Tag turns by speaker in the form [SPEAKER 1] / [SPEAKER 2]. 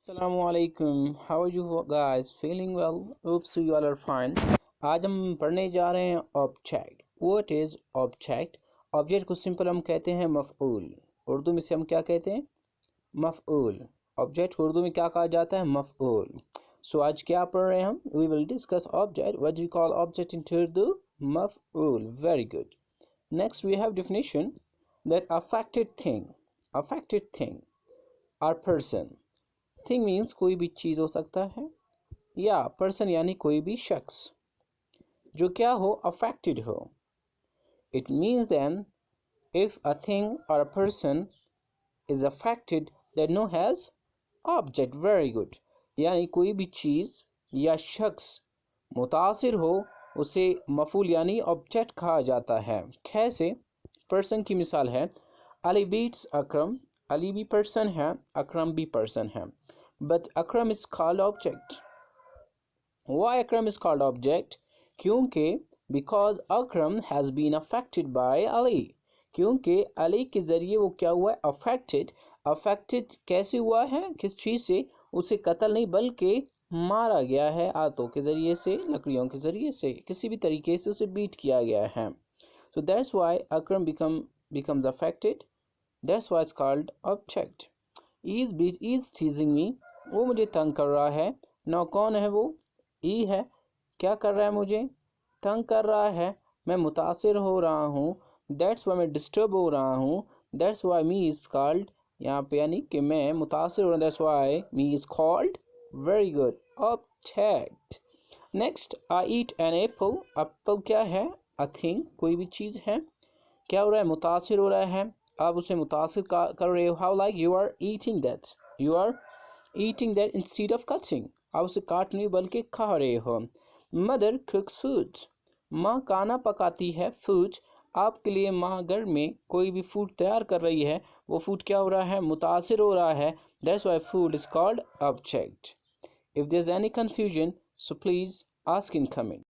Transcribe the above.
[SPEAKER 1] Assalamu alaikum. How are you guys? Feeling well? Hope so you all are fine. आज हम पढ़ने जा रहे हैं object. What is object? Object को सिंपल हम कहते हैं मफ़ऊल. उर्दू में से हम क्या कहते हैं? मफ़ऊल. ऑब्जेक्ट को उर्दू में क्या कहा जाता है? मफ़ऊल. सो आज क्या पढ़ रहे हैं हम? We will discuss object. What do we call object in Urdu? मफ़ऊल. Very good. Next we have definition that affected thing. Affected thing or person. Thing means कोई भी चीज़ हो सकता है या पर्सन यानी कोई भी शख्स जो क्या हो अफेक्टेड हो. It means then if a thing or a person is affected that no has object. Very good. यानी कोई भी चीज़ या शख्स मुतासिर हो उसे मफूल यानी ऑब्जेक्ट कहा जाता है. कैसे? पर्सन की मिसाल है अली बीट्स अकरम. अली भी पर्सन है, अकरम भी पर्सन है. But Akram is called object. Why Akram is called object? क्योंकि because Akram has been affected by Ali. क्योंकि अली के ज़रिए वो क्या हुआ है? Affected. Affected कैसे हुआ है? किस चीज़ से? उसे कत्ल नहीं बल्कि मारा गया है हाथों के ज़रिए से, लकड़ियों के ज़रिए से, किसी भी तरीके से उसे बीट किया गया है. So that's why Akram becomes affected. That's why it's called object. Is teasing me. वो मुझे तंग कर रहा है. नाउ कौन है वो? ई है. क्या कर रहा है? मुझे तंग कर रहा है. मैं मुतासिर हो रहा हूँ. दैट्स वाई मैं डिस्टर्ब हो रहा हूँ. That's why me is called. यहाँ पे यानी कि मैं मुतासिर हो रहा हूँ. That's why me is called. Very good. Object. Next I eat an apple. Apple क्या है? A thing. कोई भी चीज़ है. क्या हो रहा है? मुतासिर हो रहा है. आप उसे मुतासिर कर रहे हो. How like you are eating that. You are eating that instead of cutting. आप उसे काट नहीं बल्कि खा रहे हो. Mother cooks food. माँ खाना पकाती है. फूड आपके लिए माँ घर में कोई भी फूड तैयार कर रही है. वो फूड क्या हो रहा है? मुतासिर हो रहा है. That's why food is called object. If there is any confusion so please ask in comment.